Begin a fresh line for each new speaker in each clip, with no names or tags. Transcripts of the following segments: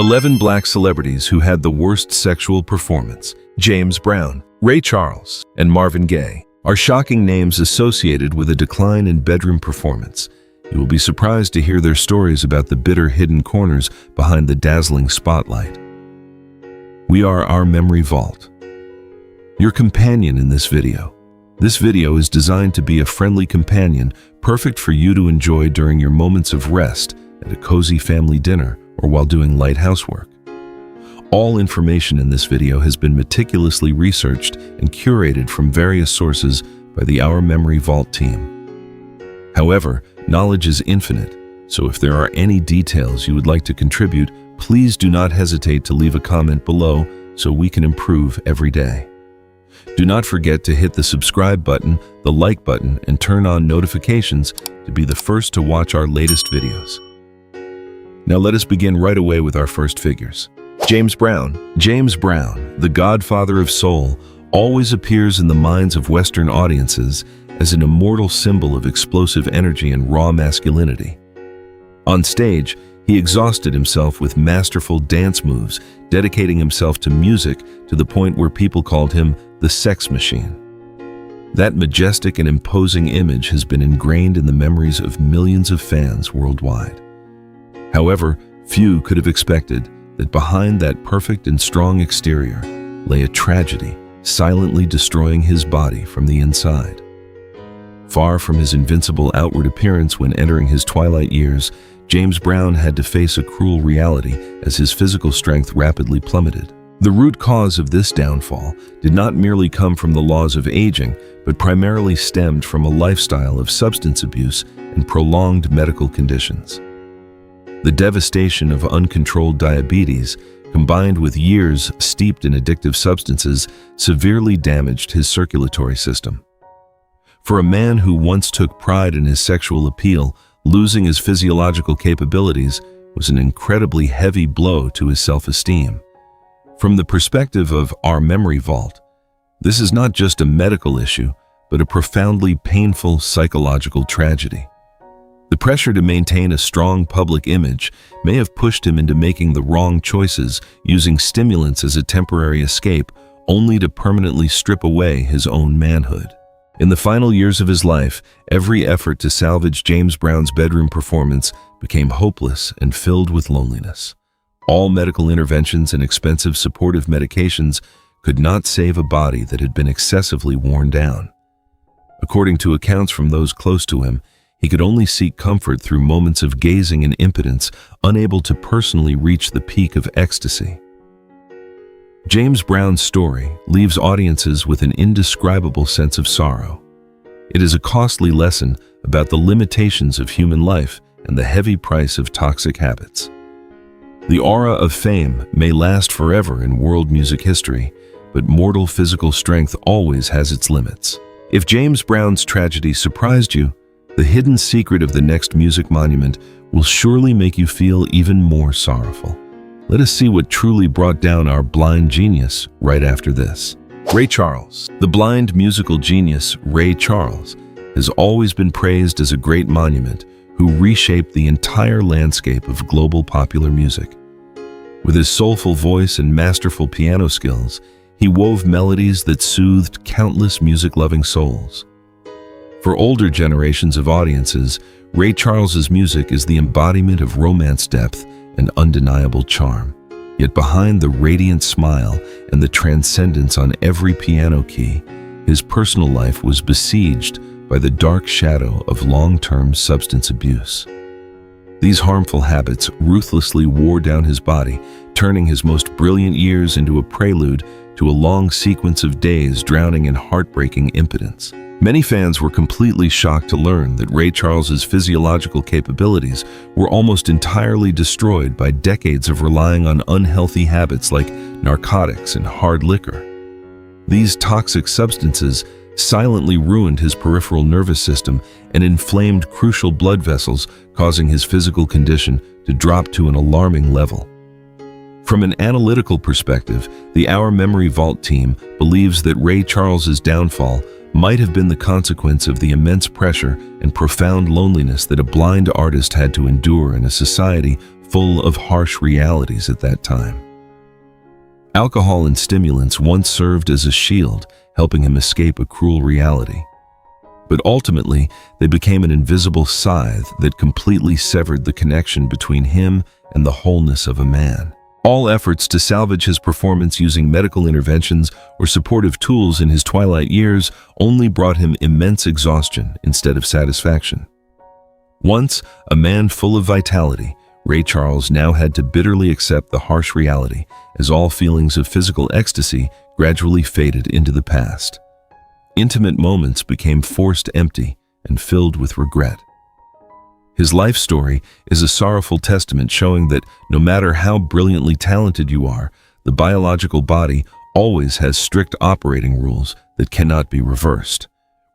11 black celebrities who had the worst sexual performance. James Brown, Ray Charles, and Marvin Gaye are shocking names associated with a decline in bedroom performance. You will be surprised to hear their stories about the bitter hidden corners behind the dazzling spotlight. We are our memory vault, your companion in this video. This video is designed to be a friendly companion, perfect for you to enjoy during your moments of rest at a cozy family dinner or while doing light housework. All information in this video has been meticulously researched and curated from various sources by the Our Memory Vault team. However, knowledge is infinite, so if there are any details you would like to contribute, please do not hesitate to leave a comment below so we can improve every day. Do not forget to hit the subscribe button, the like button, and turn on notifications to be the first to watch our latest videos. Now let us begin right away with our first figures. James Brown. James Brown, the godfather of soul, always appears in the minds of Western audiences as an immortal symbol of explosive energy and raw masculinity. On stage, he exhausted himself with masterful dance moves, dedicating himself to music to the point where people called him the sex machine. That majestic and imposing image has been ingrained in the memories of millions of fans worldwide. However, few could have expected that behind that perfect and strong exterior lay a tragedy, silently destroying his body from the inside. Far from his invincible outward appearance when entering his twilight years, James Brown had to face a cruel reality as his physical strength rapidly plummeted. The root cause of this downfall did not merely come from the laws of aging, but primarily stemmed from a lifestyle of substance abuse and prolonged medical conditions. The devastation of uncontrolled diabetes, combined with years steeped in addictive substances, severely damaged his circulatory system. For a man who once took pride in his sexual appeal, losing his physiological capabilities was an incredibly heavy blow to his self-esteem. From the perspective of Our Memory Vault, this is not just a medical issue, but a profoundly painful psychological tragedy. The pressure to maintain a strong public image may have pushed him into making the wrong choices, using stimulants as a temporary escape, only to permanently strip away his own manhood. In the final years of his life, every effort to salvage James Brown's bedroom performance became hopeless and filled with loneliness. All medical interventions and expensive supportive medications could not save a body that had been excessively worn down. According to accounts from those close to him, he could only seek comfort through moments of gazing and impotence, unable to personally reach the peak of ecstasy. James Brown's story leaves audiences with an indescribable sense of sorrow. It is a costly lesson about the limitations of human life and the heavy price of toxic habits. The aura of fame may last forever in world music history, but mortal physical strength always has its limits. If James Brown's tragedy surprised you, the hidden secret of the next music monument will surely make you feel even more sorrowful. Let us see what truly brought down our blind genius right after this. Ray Charles. The blind musical genius Ray Charles has always been praised as a great monument who reshaped the entire landscape of global popular music. With his soulful voice and masterful piano skills, he wove melodies that soothed countless music-loving souls. For older generations of audiences, Ray Charles's music is the embodiment of romance depth and undeniable charm. Yet behind the radiant smile and the transcendence on every piano key, his personal life was besieged by the dark shadow of long-term substance abuse. These harmful habits ruthlessly wore down his body, turning his most brilliant years into a prelude to a long sequence of days drowning in heartbreaking impotence. Many fans were completely shocked to learn that Ray Charles's physiological capabilities were almost entirely destroyed by decades of relying on unhealthy habits like narcotics and hard liquor. These toxic substances silently ruined his peripheral nervous system and inflamed crucial blood vessels, causing his physical condition to drop to an alarming level. From an analytical perspective, the Our Memory Vault team believes that Ray Charles's downfall might have been the consequence of the immense pressure and profound loneliness that a blind artist had to endure in a society full of harsh realities at that time. Alcohol and stimulants once served as a shield, helping him escape a cruel reality. But ultimately, they became an invisible scythe that completely severed the connection between him and the wholeness of a man. All efforts to salvage his performance using medical interventions or supportive tools in his twilight years only brought him immense exhaustion instead of satisfaction. Once a man full of vitality, Ray Charles now had to bitterly accept the harsh reality as all feelings of physical ecstasy gradually faded into the past. Intimate moments became forced empty and filled with regret. His life story is a sorrowful testament showing that no matter how brilliantly talented you are, the biological body always has strict operating rules that cannot be reversed.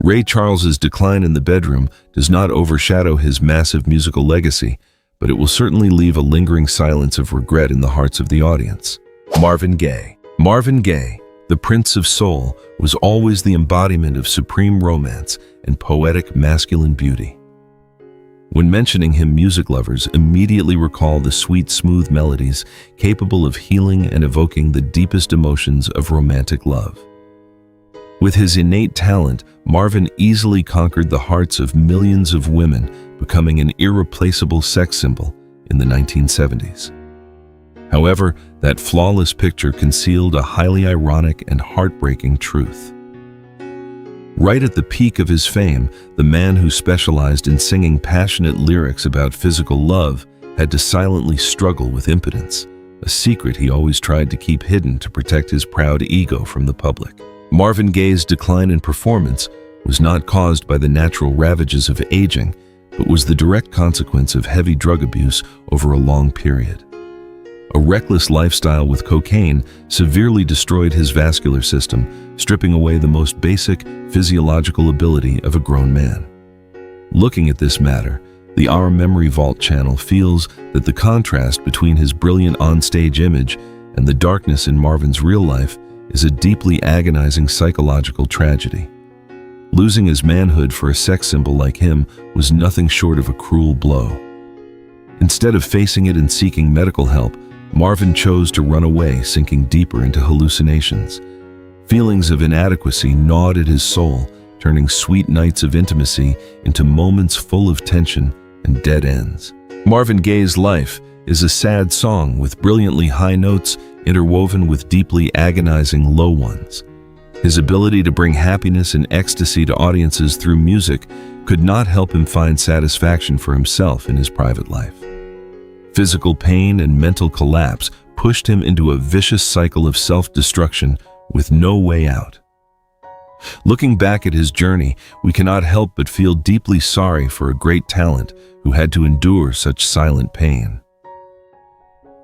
Ray Charles's decline in the bedroom does not overshadow his massive musical legacy, but it will certainly leave a lingering silence of regret in the hearts of the audience. Marvin Gaye. Marvin Gaye, the Prince of Soul, was always the embodiment of supreme romance and poetic masculine beauty. When mentioning him, music lovers immediately recall the sweet, smooth melodies capable of healing and evoking the deepest emotions of romantic love. With his innate talent, Marvin easily conquered the hearts of millions of women, becoming an irreplaceable sex symbol in the 1970s. However, that flawless picture concealed a highly ironic and heartbreaking truth. Right at the peak of his fame, the man who specialized in singing passionate lyrics about physical love had to silently struggle with impotence, a secret he always tried to keep hidden to protect his proud ego from the public. Marvin Gaye's decline in performance was not caused by the natural ravages of aging, but was the direct consequence of heavy drug abuse over a long period. A reckless lifestyle with cocaine severely destroyed his vascular system, stripping away the most basic physiological ability of a grown man. Looking at this matter, the Our Memory Vault channel feels that the contrast between his brilliant onstage image and the darkness in Marvin's real life is a deeply agonizing psychological tragedy. Losing his manhood for a sex symbol like him was nothing short of a cruel blow. Instead of facing it and seeking medical help, Marvin chose to run away, sinking deeper into hallucinations. Feelings of inadequacy gnawed at his soul, turning sweet nights of intimacy into moments full of tension and dead ends. Marvin Gaye's life is a sad song with brilliantly high notes interwoven with deeply agonizing low ones. His ability to bring happiness and ecstasy to audiences through music could not help him find satisfaction for himself in his private life. Physical pain and mental collapse pushed him into a vicious cycle of self-destruction with no way out. Looking back at his journey, we cannot help but feel deeply sorry for a great talent who had to endure such silent pain.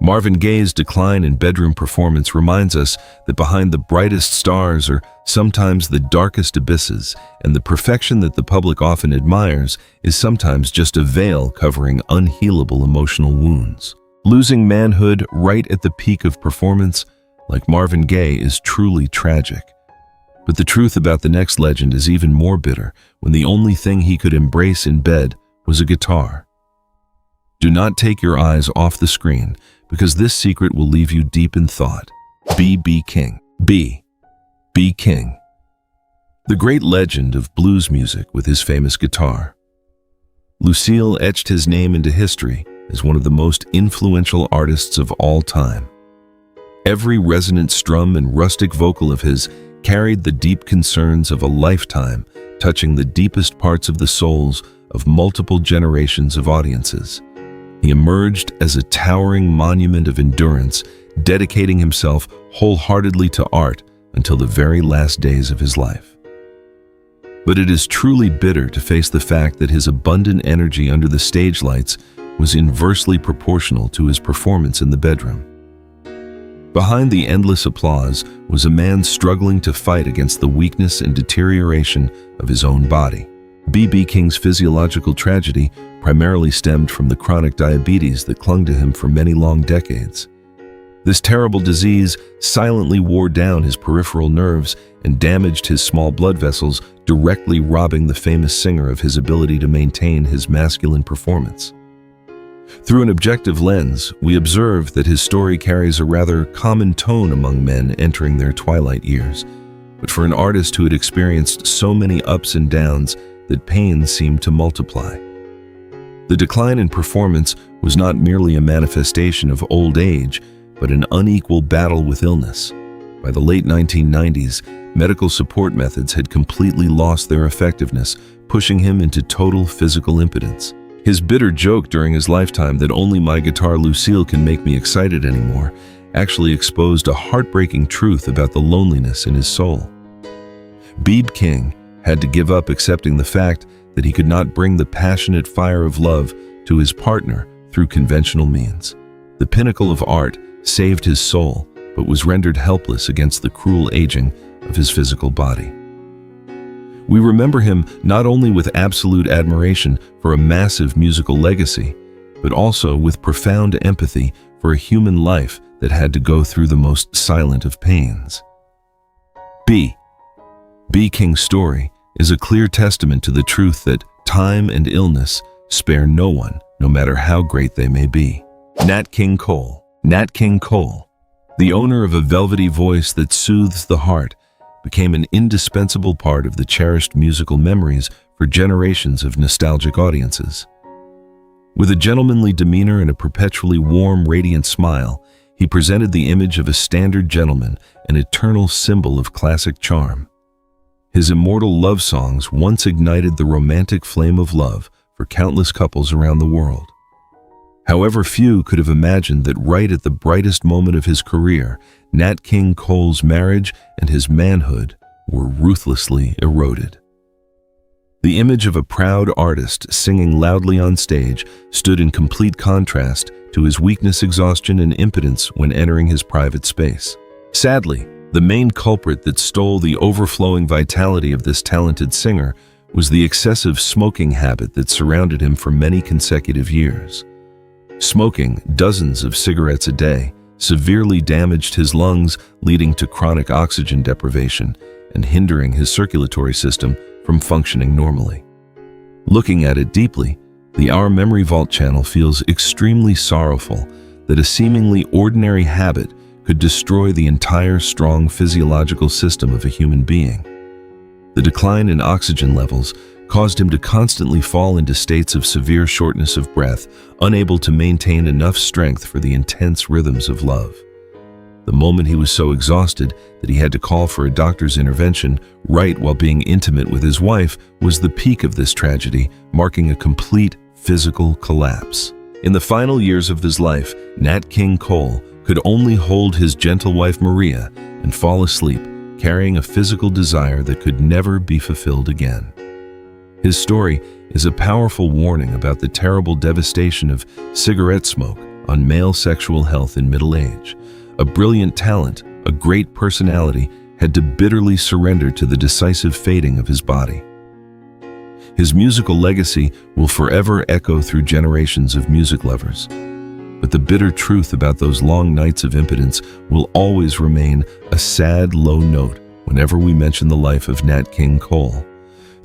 Marvin Gaye's decline in bedroom performance reminds us that behind the brightest stars are sometimes the darkest abysses, and the perfection that the public often admires is sometimes just a veil covering unhealable emotional wounds. Losing manhood right at the peak of performance, like Marvin Gaye, is truly tragic. But the truth about the next legend is even more bitter when the only thing he could embrace in bed was a guitar. Do not take your eyes off the screen, because this secret will leave you deep in thought. B.B. King. B.B. King. The great legend of blues music with his famous guitar. Lucille etched his name into history as one of the most influential artists of all time. Every resonant strum and rustic vocal of his carried the deep concerns of a lifetime, touching the deepest parts of the souls of multiple generations of audiences. He emerged as a towering monument of endurance, dedicating himself wholeheartedly to art until the very last days of his life. But it is truly bitter to face the fact that his abundant energy under the stage lights was inversely proportional to his performance in the bedroom. Behind the endless applause was a man struggling to fight against the weakness and deterioration of his own body. B.B. King's physiological tragedy primarily stemmed from the chronic diabetes that clung to him for many long decades. This terrible disease silently wore down his peripheral nerves and damaged his small blood vessels, directly robbing the famous singer of his ability to maintain his masculine performance. Through an objective lens, we observe that his story carries a rather common tone among men entering their twilight years. But for an artist who had experienced so many ups and downs that pain seemed to multiply. The decline in performance was not merely a manifestation of old age, but an unequal battle with illness. By the late 1990s, medical support methods had completely lost their effectiveness, pushing him into total physical impotence. His bitter joke during his lifetime that only my guitar Lucille can make me excited anymore actually exposed a heartbreaking truth about the loneliness in his soul. B.B. King had to give up accepting the fact that he could not bring the passionate fire of love to his partner through conventional means. The pinnacle of art saved his soul, but was rendered helpless against the cruel aging of his physical body. We remember him not only with absolute admiration for a massive musical legacy, but also with profound empathy for a human life that had to go through the most silent of pains. B. King's story is a clear testament to the truth that time and illness spare no one, no matter how great they may be. Nat King Cole. Nat King Cole, the owner of a velvety voice that soothes the heart, became an indispensable part of the cherished musical memories for generations of nostalgic audiences. With a gentlemanly demeanor and a perpetually warm, radiant smile, he presented the image of a standard gentleman, an eternal symbol of classic charm. His immortal love songs once ignited the romantic flame of love for countless couples around the world. However, few could have imagined that right at the brightest moment of his career, Nat King Cole's marriage and his manhood were ruthlessly eroded. The image of a proud artist singing loudly on stage stood in complete contrast to his weakness, exhaustion, and impotence when entering his private space. Sadly, the main culprit that stole the overflowing vitality of this talented singer was the excessive smoking habit that surrounded him for many consecutive years. Smoking dozens of cigarettes a day severely damaged his lungs, leading to chronic oxygen deprivation and hindering his circulatory system from functioning normally. Looking at it deeply, the Our Memory Vault channel feels extremely sorrowful that a seemingly ordinary habit could destroy the entire strong physiological system of a human being. The decline in oxygen levels caused him to constantly fall into states of severe shortness of breath, unable to maintain enough strength for the intense rhythms of love. The moment he was so exhausted that he had to call for a doctor's intervention right while being intimate with his wife was the peak of this tragedy, marking a complete physical collapse. In the final years of his life, Nat King Cole could only hold his gentle wife Maria and fall asleep, carrying a physical desire that could never be fulfilled again. His story is a powerful warning about the terrible devastation of cigarette smoke on male sexual health in middle age. A brilliant talent, a great personality, had to bitterly surrender to the decisive fading of his body. His musical legacy will forever echo through generations of music lovers. But the bitter truth about those long nights of impotence will always remain a sad, low note whenever we mention the life of Nat King Cole.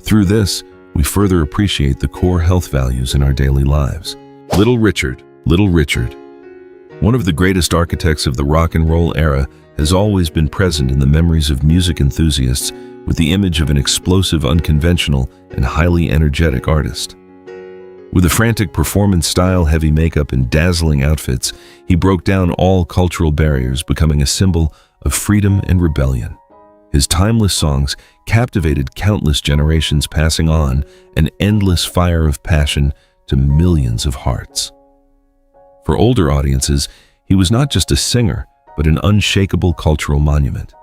Through this, we further appreciate the core health values in our daily lives. Little Richard. One of the greatest architects of the rock and roll era has always been present in the memories of music enthusiasts with the image of an explosive, unconventional, and highly energetic artist. With a frantic performance style, heavy makeup, and dazzling outfits, he broke down all cultural barriers, becoming a symbol of freedom and rebellion. His timeless songs captivated countless generations, passing on an endless fire of passion to millions of hearts. For older audiences, he was not just a singer, but an unshakable cultural monument.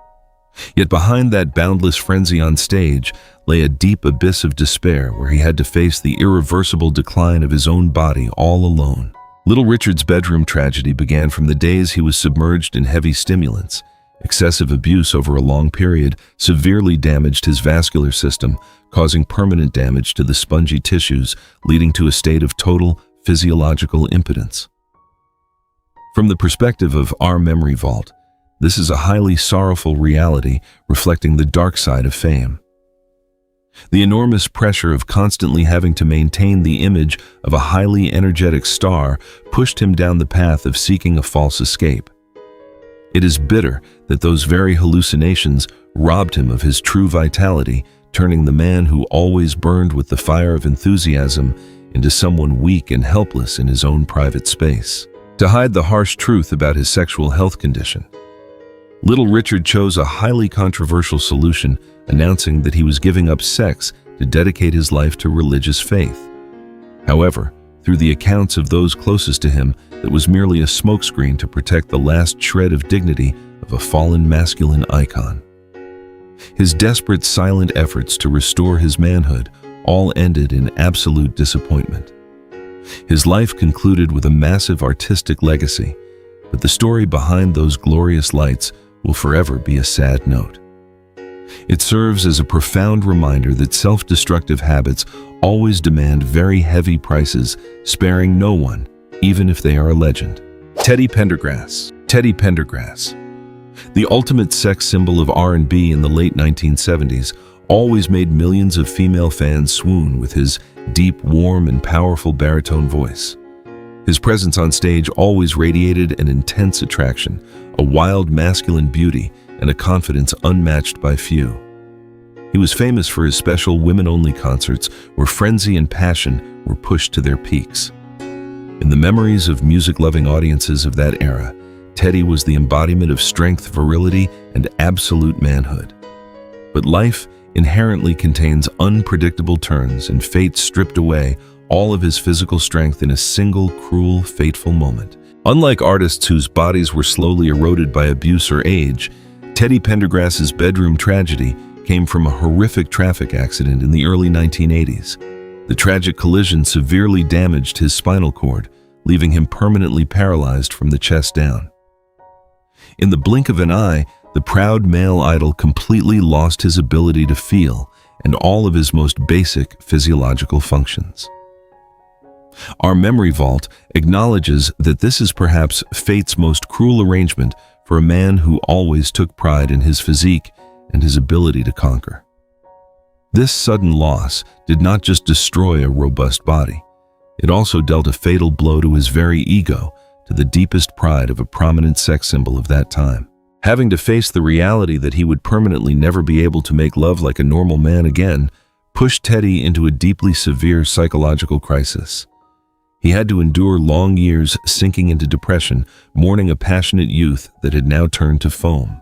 Yet behind that boundless frenzy on stage lay a deep abyss of despair where he had to face the irreversible decline of his own body all alone. Little Richard's bedroom tragedy began from the days he was submerged in heavy stimulants. Excessive abuse over a long period severely damaged his vascular system, causing permanent damage to the spongy tissues, leading to a state of total physiological impotence. From the perspective of Our Memory Vault, this is a highly sorrowful reality reflecting the dark side of fame. The enormous pressure of constantly having to maintain the image of a highly energetic star pushed him down the path of seeking a false escape. It is bitter that those very hallucinations robbed him of his true vitality, turning the man who always burned with the fire of enthusiasm into someone weak and helpless in his own private space. To hide the harsh truth about his sexual health condition, Little Richard chose a highly controversial solution, announcing that he was giving up sex to dedicate his life to religious faith. However, through the accounts of those closest to him, that was merely a smokescreen to protect the last shred of dignity of a fallen masculine icon. His desperate, silent efforts to restore his manhood all ended in absolute disappointment. His life concluded with a massive artistic legacy, but the story behind those glorious lights will forever be a sad note. It serves as a profound reminder that self-destructive habits always demand very heavy prices, sparing no one, even if they are a legend. Teddy Pendergrass. Teddy Pendergrass. The ultimate sex symbol of R&B in the late 1970s, always made millions of female fans swoon with his deep, warm, and powerful baritone voice. His presence on stage always radiated an intense attraction, a wild masculine beauty, and a confidence unmatched by few. He was famous for his special women-only concerts where frenzy and passion were pushed to their peaks. In the memories of music-loving audiences of that era, Teddy was the embodiment of strength, virility, and absolute manhood. But life inherently contains unpredictable turns, and fate stripped away all of his physical strength in a single cruel, fateful moment. Unlike artists whose bodies were slowly eroded by abuse or age, Teddy Pendergrass's bedroom tragedy came from a horrific traffic accident in the early 1980s. The tragic collision severely damaged his spinal cord, leaving him permanently paralyzed from the chest down. In the blink of an eye, the proud male idol completely lost his ability to feel and all of his most basic physiological functions. Our memory vault acknowledges that this is perhaps fate's most cruel arrangement for a man who always took pride in his physique and his ability to conquer. This sudden loss did not just destroy a robust body, it also dealt a fatal blow to his very ego, to the deepest pride of a prominent sex symbol of that time. Having to face the reality that he would permanently never be able to make love like a normal man again pushed Teddy into a deeply severe psychological crisis. He had to endure long years sinking into depression, mourning a passionate youth that had now turned to foam.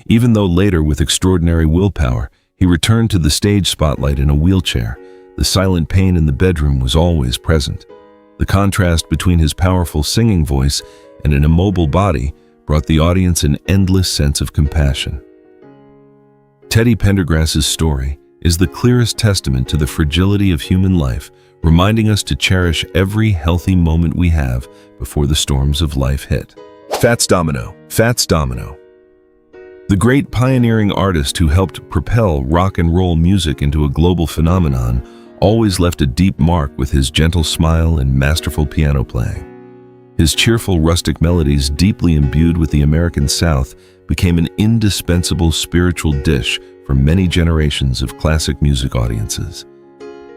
Even though later, with extraordinary willpower, he returned to the stage spotlight in a wheelchair, the silent pain in the bedroom was always present. The contrast between his powerful singing voice and an immobile body brought the audience an endless sense of compassion. Teddy Pendergrass's story is the clearest testament to the fragility of human life, reminding us to cherish every healthy moment we have before the storms of life hit. Fats Domino. Fats Domino. The great pioneering artist who helped propel rock and roll music into a global phenomenon always left a deep mark with his gentle smile and masterful piano playing. His cheerful rustic melodies, deeply imbued with the American South, became an indispensable spiritual dish for many generations of classic music audiences.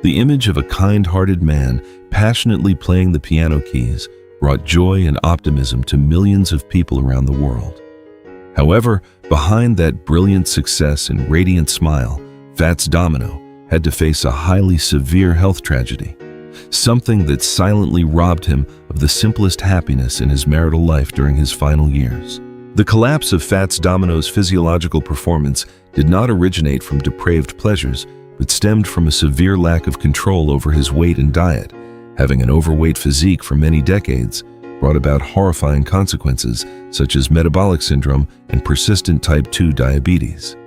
The image of a kind-hearted man passionately playing the piano keys brought joy and optimism to millions of people around the world. However, behind that brilliant success and radiant smile, Fats Domino had to face a highly severe health tragedy, something that silently robbed him of the simplest happiness in his marital life during his final years. The collapse of Fats Domino's physiological performance did not originate from depraved pleasures, but stemmed from a severe lack of control over his weight and diet. Having an overweight physique for many decades brought about horrifying consequences such as metabolic syndrome and persistent type 2 diabetes.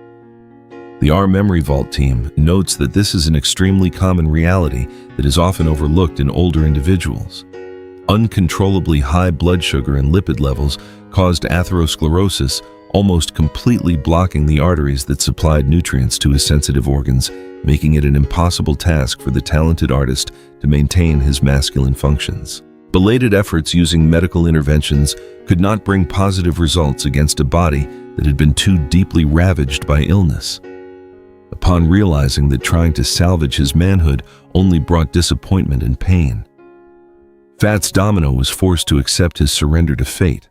The Our Memory Vault team notes that this is an extremely common reality that is often overlooked in older individuals. Uncontrollably high blood sugar and lipid levels caused atherosclerosis, almost completely blocking the arteries that supplied nutrients to his sensitive organs, making it an impossible task for the talented artist to maintain his masculine functions. Belated efforts using medical interventions could not bring positive results against a body that had been too deeply ravaged by illness. upon realizing that trying to salvage his manhood only brought disappointment and pain. Fats Domino was forced to accept his surrender to fate.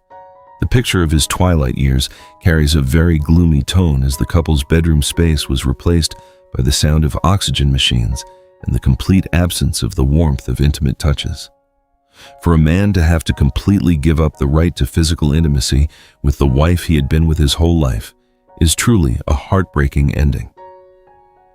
The picture of his twilight years carries a very gloomy tone as the couple's bedroom space was replaced by the sound of oxygen machines and the complete absence of the warmth of intimate touches. For a man to have to completely give up the right to physical intimacy with the wife he had been with his whole life is truly a heartbreaking ending.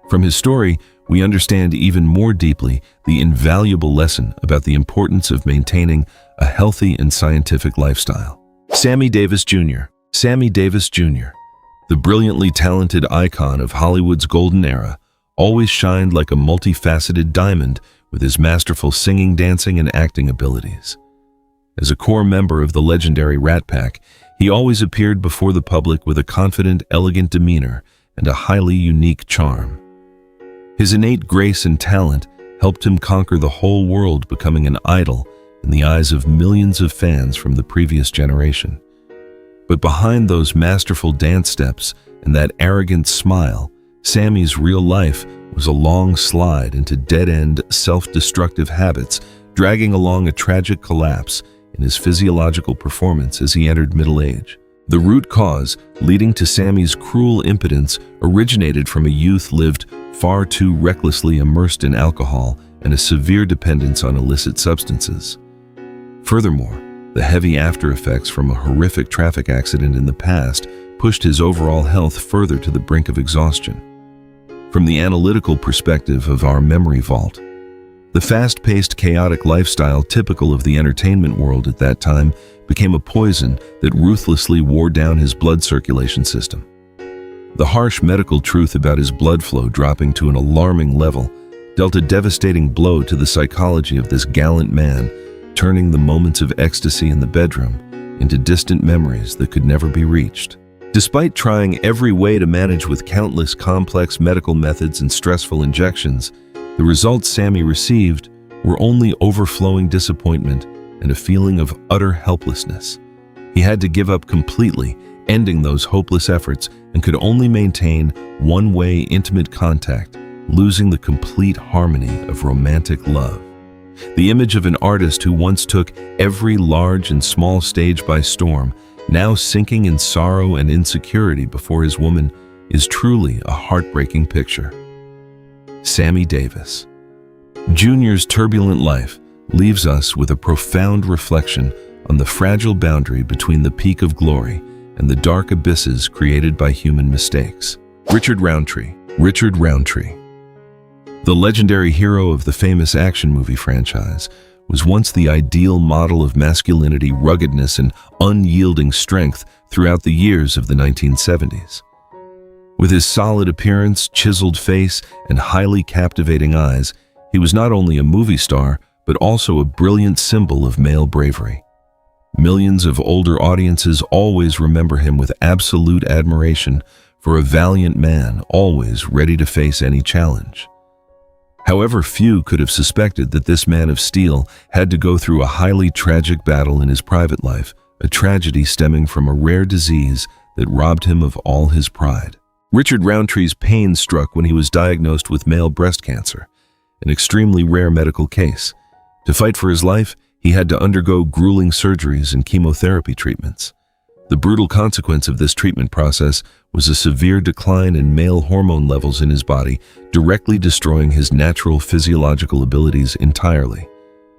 From his story, we understand even more deeply the invaluable lesson about the importance of maintaining a healthy and scientific lifestyle. Sammy Davis Jr. Sammy Davis Jr., the brilliantly talented icon of Hollywood's golden era, always shined like a multifaceted diamond with his masterful singing, dancing, and acting abilities. As a core member of the legendary Rat Pack, he always appeared before the public with a confident, elegant demeanor and a highly unique charm. His innate grace and talent helped him conquer the whole world, becoming an idol in the eyes of millions of fans from the previous generation. But behind those masterful dance steps and that arrogant smile, Sammy's real life was a long slide into dead-end, self-destructive habits, dragging along a tragic collapse in his physiological performance as he entered middle age. The root cause leading to Sammy's cruel impotence originated from a youth lived far too recklessly immersed in alcohol and a severe dependence on illicit substances. Furthermore, the heavy after-effects from a horrific traffic accident in the past pushed his overall health further to the brink of exhaustion. From the analytical perspective of our memory vault, the fast-paced, chaotic lifestyle typical of the entertainment world at that time became a poison that ruthlessly wore down his blood circulation system. The harsh medical truth about his blood flow dropping to an alarming level dealt a devastating blow to the psychology of this gallant man, turning the moments of ecstasy in the bedroom into distant memories that could never be reached. Despite trying every way to manage with countless complex medical methods and stressful injections, the results Sammy received were only overflowing disappointment and a feeling of utter helplessness. He had to give up completely, ending those hopeless efforts, and could only maintain one-way intimate contact, losing the complete harmony of romantic love. The image of an artist who once took every large and small stage by storm, now sinking in sorrow and insecurity before his woman, is truly a heartbreaking picture. Sammy Davis Jr.'s turbulent life leaves us with a profound reflection on the fragile boundary between the peak of glory and the dark abysses created by human mistakes. Richard Roundtree. The legendary hero of the famous action movie franchise was once the ideal model of masculinity, ruggedness, and unyielding strength throughout the years of the 1970s. With his solid appearance, chiseled face, and highly captivating eyes, he was not only a movie star, but also a brilliant symbol of male bravery. Millions of older audiences always remember him with absolute admiration for a valiant man always ready to face any challenge. However, few could have suspected that this man of steel had to go through a highly tragic battle in his private life, a tragedy stemming from a rare disease that robbed him of all his pride. Richard Roundtree's pain struck when he was diagnosed with male breast cancer, an extremely rare medical case. To fight for his life, he had to undergo grueling surgeries and chemotherapy treatments. The brutal consequence of this treatment process was a severe decline in male hormone levels in his body, directly destroying his natural physiological abilities entirely.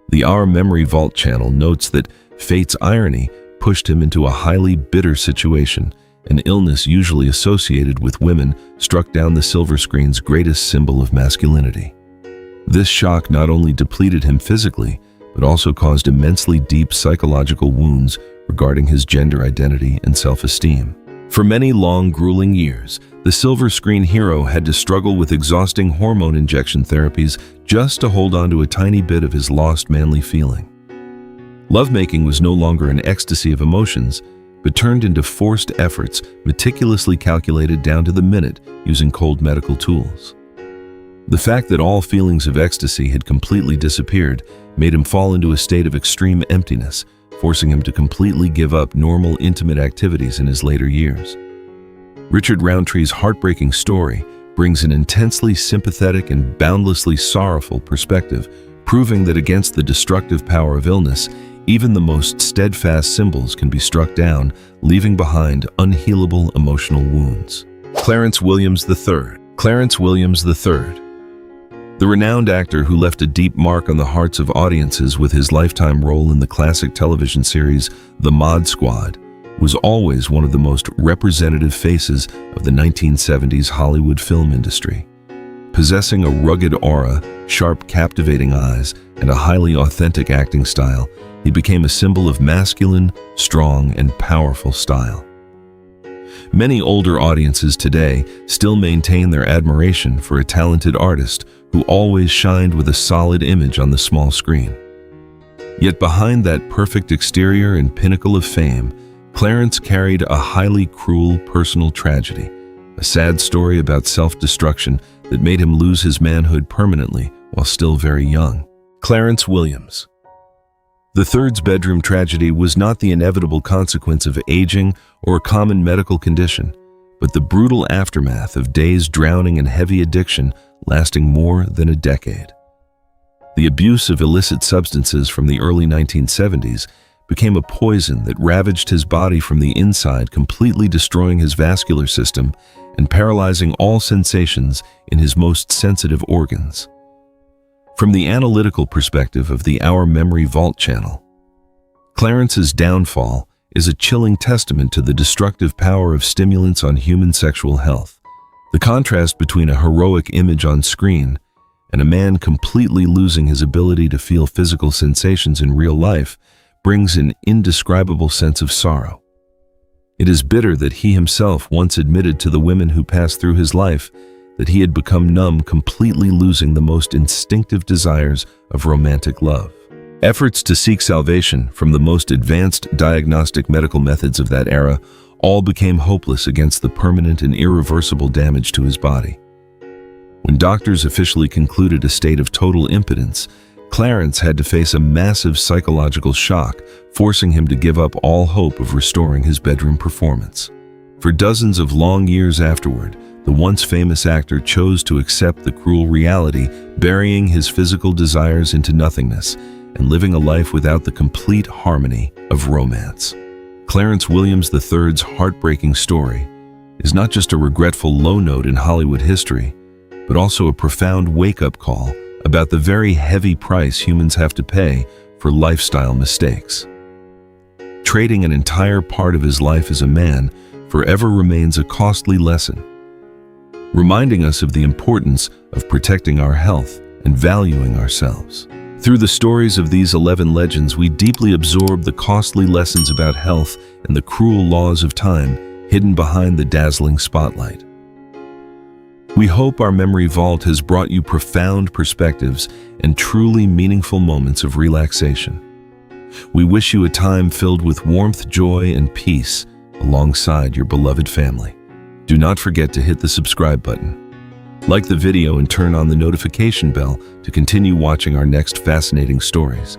The Our Memory Vault channel notes that fate's irony pushed him into a highly bitter situation, an illness usually associated with women struck down the silver screen's greatest symbol of masculinity. This shock not only depleted him physically, but also caused immensely deep psychological wounds regarding his gender identity and self-esteem. For many long, grueling years, the silver screen hero had to struggle with exhausting hormone injection therapies just to hold on to a tiny bit of his lost manly feeling. Lovemaking was no longer an ecstasy of emotions, but turned into forced efforts meticulously calculated down to the minute using cold medical tools. The fact that all feelings of ecstasy had completely disappeared made him fall into a state of extreme emptiness, forcing him to completely give up normal intimate activities in his later years. Richard Roundtree's heartbreaking story brings an intensely sympathetic and boundlessly sorrowful perspective, proving that against the destructive power of illness, even the most steadfast symbols can be struck down, leaving behind unhealable emotional wounds. Clarence Williams III. Clarence Williams III. The renowned actor who left a deep mark on the hearts of audiences with his lifetime role in the classic television series The Mod Squad was always one of the most representative faces of the 1970s Hollywood film industry. Possessing a rugged aura, sharp, captivating eyes, and a highly authentic acting style, he became a symbol of masculine, strong, and powerful style. Many older audiences today still maintain their admiration for a talented artist who always shined with a solid image on the small screen. Yet behind that perfect exterior and pinnacle of fame, Clarence carried a highly cruel personal tragedy, a sad story about self-destruction that made him lose his manhood permanently while still very young. Clarence Williams. The third's bedroom tragedy was not the inevitable consequence of aging or a common medical condition, but the brutal aftermath of days drowning in heavy addiction lasting more than a decade. The abuse of illicit substances from the early 1970s became a poison that ravaged his body from the inside, completely destroying his vascular system and paralyzing all sensations in his most sensitive organs. From the analytical perspective of the Our Memory Vault channel, Clarence's downfall is a chilling testament to the destructive power of stimulants on human sexual health. The contrast between a heroic image on screen and a man completely losing his ability to feel physical sensations in real life brings an indescribable sense of sorrow. It is bitter that he himself once admitted to the women who passed through his life that he had become numb, completely losing the most instinctive desires of romantic love. Efforts to seek salvation from the most advanced diagnostic medical methods of that era all became hopeless against the permanent and irreversible damage to his body. When doctors officially concluded a state of total impotence, Clarence had to face a massive psychological shock, forcing him to give up all hope of restoring his bedroom performance. For dozens of long years afterward, the once famous actor chose to accept the cruel reality, burying his physical desires into nothingness and living a life without the complete harmony of romance. Clarence Williams III's heartbreaking story is not just a regretful low note in Hollywood history, but also a profound wake-up call about the very heavy price humans have to pay for lifestyle mistakes. Trading an entire part of his life as a man forever remains a costly lesson, reminding us of the importance of protecting our health and valuing ourselves. Through the stories of these 11 legends, we deeply absorb the costly lessons about health and the cruel laws of time hidden behind the dazzling spotlight. We hope our memory vault has brought you profound perspectives and truly meaningful moments of relaxation. We wish you a time filled with warmth, joy, and peace alongside your beloved family. Do not forget to hit the subscribe button. Like the video and turn on the notification bell to continue watching our next fascinating stories.